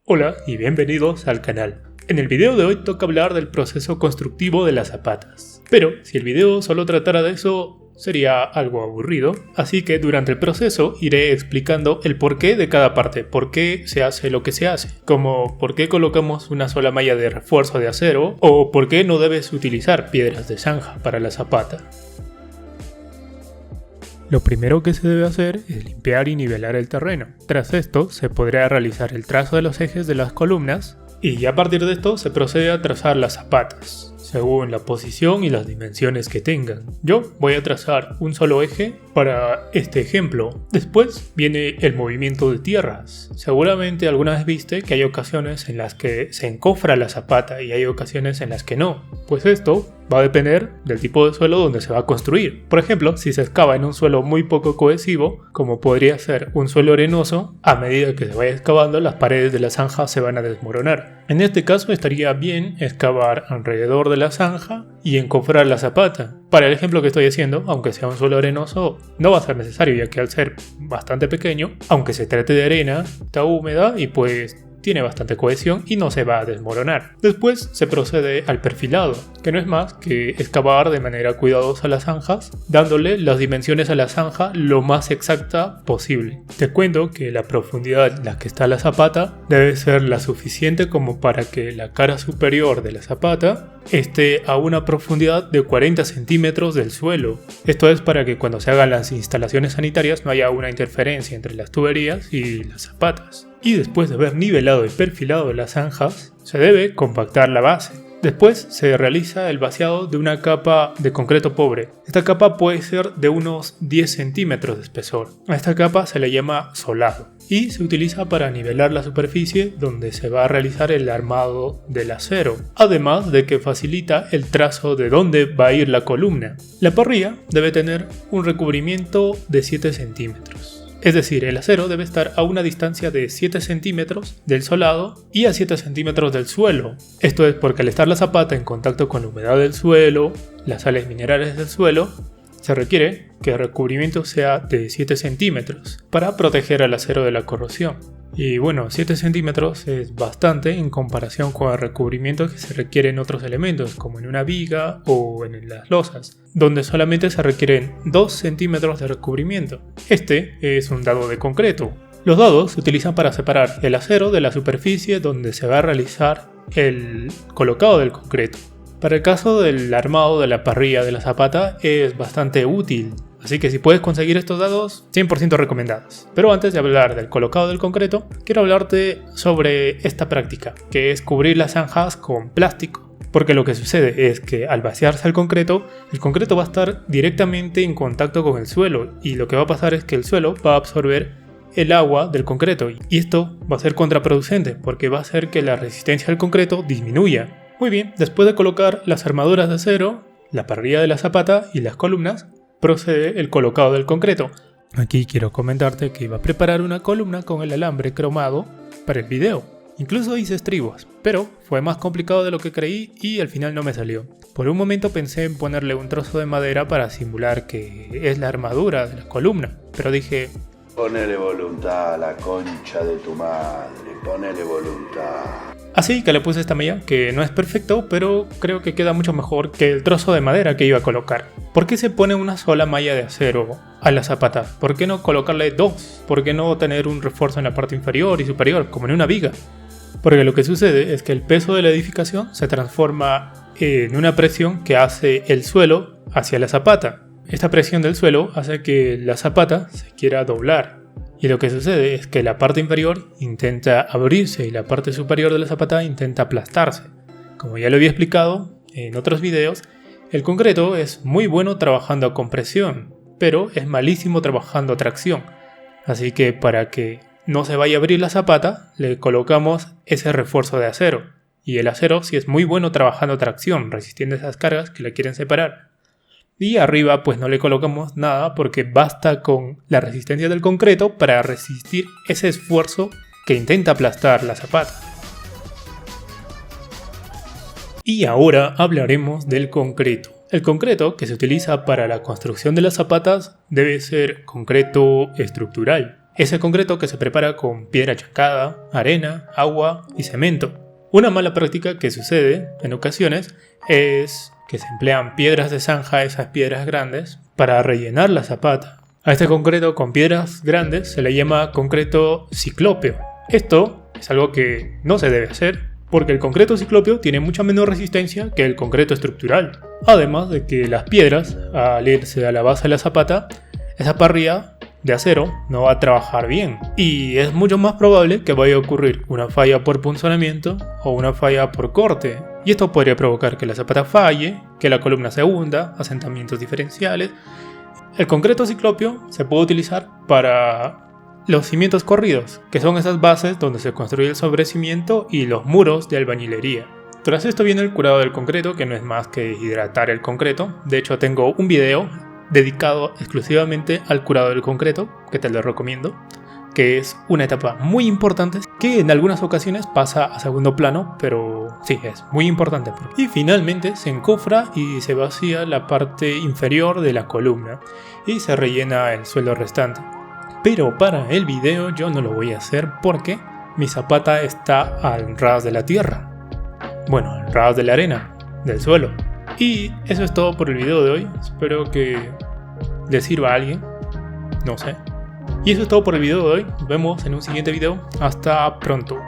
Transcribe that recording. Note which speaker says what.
Speaker 1: Hola y bienvenidos al canal. En el video de hoy toca hablar del proceso constructivo de las zapatas. Pero si el video solo tratara de eso, sería algo aburrido, así que durante el proceso iré explicando el porqué de cada parte, por qué se hace lo que se hace, como por qué colocamos una sola malla de refuerzo de acero o por qué no debes utilizar piedras de zanja para la zapata. Lo primero que se debe hacer es limpiar y nivelar el terreno. Tras esto se podrá realizar el trazo de los ejes de las columnas y a partir de esto se procede a trazar las zapatas, según la posición y las dimensiones que tengan. Yo voy a trazar un solo eje para este ejemplo. Después viene el movimiento de tierras. Seguramente alguna vez viste que hay ocasiones en las que se encofra la zapata y hay ocasiones en las que no. Pues esto va a depender del tipo de suelo donde se va a construir. Por ejemplo, si se excava en un suelo muy poco cohesivo, como podría ser un suelo arenoso, a medida que se vaya excavando, las paredes de la zanja se van a desmoronar. En este caso estaría bien excavar alrededor de la zanja y encofrar la zapata. Para el ejemplo que estoy haciendo, aunque sea un suelo arenoso, no va a ser necesario, ya que al ser bastante pequeño, aunque se trate de arena, está húmeda y pues tiene bastante cohesión y no se va a desmoronar. Después se procede al perfilado, que no es más que excavar de manera cuidadosa las zanjas, dándole las dimensiones a la zanja lo más exacta posible. Te cuento que la profundidad en la que está la zapata debe ser la suficiente como para que la cara superior de la zapata esté a una profundidad de 40 centímetros del suelo. Esto es para que cuando se hagan las instalaciones sanitarias no haya una interferencia entre las tuberías y las zapatas. Y después de haber nivelado y perfilado las zanjas, se debe compactar la base. Después se realiza el vaciado de una capa de concreto pobre. Esta capa puede ser de unos 10 centímetros de espesor. A esta capa se le llama solado y se utiliza para nivelar la superficie donde se va a realizar el armado del acero, además de que facilita el trazo de dónde va a ir la columna. La parrilla debe tener un recubrimiento de 7 centímetros. Es decir, el acero debe estar a una distancia de 7 centímetros del solado y a 7 centímetros del suelo. Esto es porque al estar la zapata en contacto con la humedad del suelo, las sales minerales del suelo, se requiere que el recubrimiento sea de 7 centímetros para proteger al acero de la corrosión. Y bueno, 7 centímetros es bastante en comparación con el recubrimiento que se requiere en otros elementos, como en una viga o en las losas, donde solamente se requieren 2 centímetros de recubrimiento. Este es un dado de concreto. Los dados se utilizan para separar el acero de la superficie donde se va a realizar el colocado del concreto. Para el caso del armado de la parrilla de la zapata es bastante útil, así que si puedes conseguir estos dados, 100% recomendados. Pero antes de hablar del colocado del concreto, quiero hablarte sobre esta práctica, que es cubrir las zanjas con plástico. Porque lo que sucede es que al vaciarse el concreto va a estar directamente en contacto con el suelo y lo que va a pasar es que el suelo va a absorber el agua del concreto y esto va a ser contraproducente porque va a hacer que la resistencia al concreto disminuya. Muy bien, después de colocar las armaduras de acero, la parrilla de la zapata y las columnas, procede el colocado del concreto. Aquí quiero comentarte que iba a preparar una columna con el alambre cromado para el video. Incluso hice estribos, pero fue más complicado de lo que creí y al final no me salió. Por un momento pensé en ponerle un trozo de madera para simular que es la armadura de la columna, pero dije:
Speaker 2: ponele voluntad a la concha de tu madre, ponele voluntad.
Speaker 1: Así que le puse esta malla, que no es perfecto, pero creo que queda mucho mejor que el trozo de madera que iba a colocar. ¿Por qué se pone una sola malla de acero a la zapata? ¿Por qué no colocarle dos? ¿Por qué no tener un refuerzo en la parte inferior y superior, como en una viga? Porque lo que sucede es que el peso de la edificación se transforma en una presión que hace el suelo hacia la zapata. Esta presión del suelo hace que la zapata se quiera doblar. Y lo que sucede es que la parte inferior intenta abrirse y la parte superior de la zapata intenta aplastarse. Como ya lo había explicado en otros videos, el concreto es muy bueno trabajando a compresión, pero es malísimo trabajando a tracción. Así que para que no se vaya a abrir la zapata, le colocamos ese refuerzo de acero. Y el acero sí es muy bueno trabajando a tracción, resistiendo esas cargas que la quieren separar. Y arriba pues no le colocamos nada porque basta con la resistencia del concreto para resistir ese esfuerzo que intenta aplastar la zapata. Y ahora hablaremos del concreto. El concreto que se utiliza para la construcción de las zapatas debe ser concreto estructural. Ese concreto que se prepara con piedra chancada, arena, agua y cemento. Una mala práctica que sucede en ocasiones es que se emplean piedras de zanja, esas piedras grandes, para rellenar la zapata. A este concreto con piedras grandes se le llama concreto ciclópeo. Esto es algo que no se debe hacer porque el concreto ciclópeo tiene mucha menor resistencia que el concreto estructural. Además de que las piedras, al irse a la base de la zapata, esa parrilla de acero no va a trabajar bien y es mucho más probable que vaya a ocurrir una falla por punzonamiento o una falla por corte, y esto podría provocar que la zapata falle, que la columna se hunda, asentamientos diferenciales. El concreto ciclópeo se puede utilizar para los cimientos corridos, que son esas bases donde se construye el sobrecimiento y los muros de albañilería. Tras esto viene el curado del concreto, que no es más que hidratar el concreto. De hecho tengo un video dedicado exclusivamente al curado del concreto, que te lo recomiendo, que es una etapa muy importante que en algunas ocasiones pasa a segundo plano, pero sí, es muy importante. Y finalmente se encofra y se vacía la parte inferior de la columna y se rellena el suelo restante. Pero para el video yo no lo voy a hacer porque mi zapata está al ras de la tierra. Bueno, al ras de la arena, del suelo. Y eso es todo por el video de hoy. Espero que le sirva a alguien. No sé. Y eso es todo por el video de hoy. Nos vemos en un siguiente video. Hasta pronto.